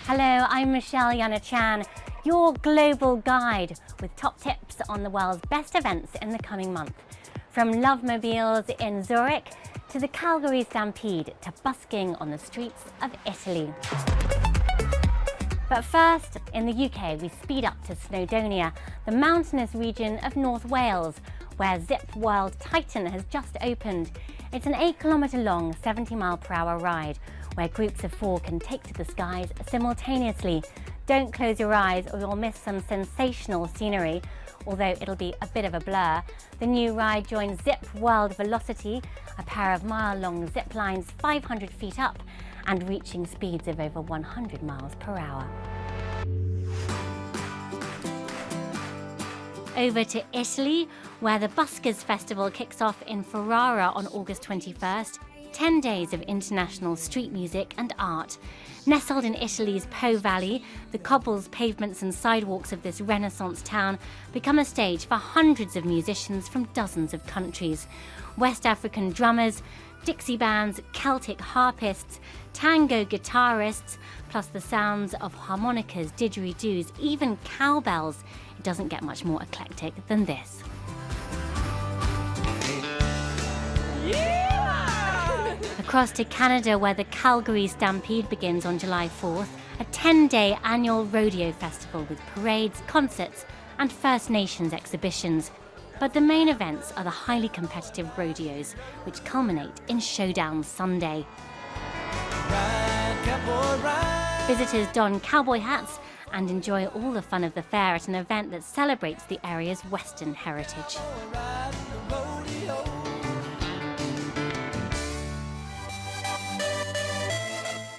Hello, I'm Jana Chan, your global guide with top tips on the world's best events in the coming month. From Lovemobiles in Zurich to the Calgary stampede to busking on the streets of Italy. But first, in the UK, we speed up to Snowdonia, the mountainous region of North Wales, where Zip World Titan has just opened. It's an 8-kilometre-long, 70-mile-per-hour ride where groups of 4 can take to the skies simultaneously. Don't close your eyes or you'll miss some sensational scenery, although it'll be a bit of a blur. The new ride joins Zip World Velocity, a pair of mile-long zip lines 500 feet up and reaching speeds of over 100 miles per hour. Over to Italy, where the Buskers Festival kicks off in Ferrara on August 21st. 10 days of international street music and art. Nestled in Italy's Po Valley, the cobbles, pavements and sidewalks of this Renaissance town become a stage for hundreds of musicians from dozens of countries. West African drummers, Dixie bands, Celtic harpists, tango guitarists, plus the sounds of harmonicas, didgeridoos, even cowbells. It doesn't get much more eclectic than this. Across to Canada, where the Calgary Stampede begins on July 4th, a 10-day annual rodeo festival with parades, concerts and First Nations exhibitions. But the main events are the highly competitive rodeos, which culminate in Showdown Sunday. Visitors don cowboy hats and enjoy all the fun of the fair at an event that celebrates the area's Western heritage.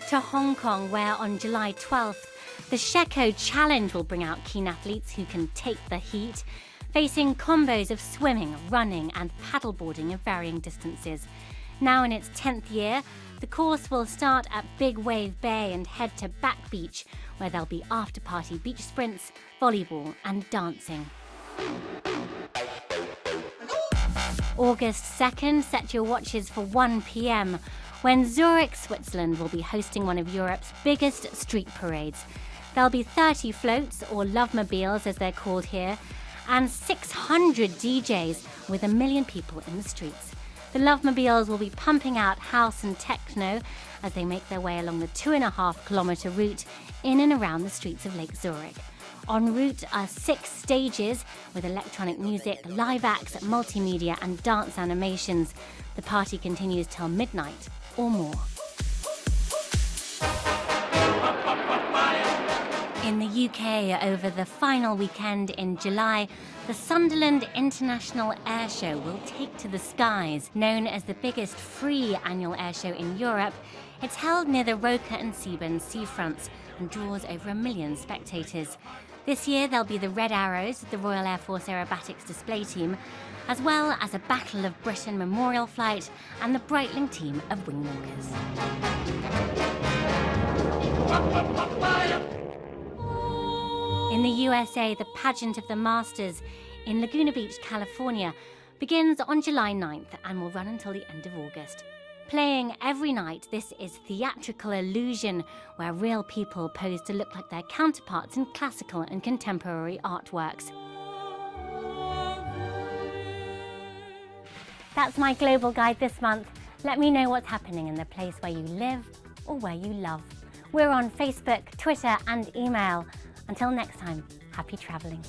To Hong Kong, where on July 12th, the Sheko Challenge will bring out keen athletes who can take the heat, facing combos of swimming, running and paddleboarding of varying distances. Now in its 10th year, the course will start at Big Wave Bay and head to Back Beach, where there'll be after-party beach sprints, volleyball and dancing. August 2nd, set your watches for 1 p.m, when Zurich, Switzerland will be hosting one of Europe's biggest street parades. There'll be 30 floats, or Lovemobiles as they're called here, and 600 DJs with 1 million people in the streets. The Lovemobiles will be pumping out house and techno as they make their way along the 2.5-kilometre route in and around the streets of Lake Zurich. En route are 6 stages with electronic music, live acts, multimedia and dance animations. The party continues till midnight or more. In the UK, over the final weekend in July, the Sunderland International Air Show will take to the skies. Known as the biggest free annual air show in Europe, it's held near the Roker and Seaburn seafronts and draws over 1 million spectators. This year there'll be the Red Arrows, the Royal Air Force Aerobatics display team, as well as a Battle of Britain memorial flight and the Breitling team of wingwalkers. In the USA, the pageant of the Masters in Laguna Beach, California, begins on July 9th and will run until the end of August. Playing every night, this is Theatrical Illusion, where real people pose to look like their counterparts in classical and contemporary artworks. That's my global guide this month. Let me know what's happening in the place where you live or where you love. We're on Facebook, Twitter and email. Until next time, happy travelling.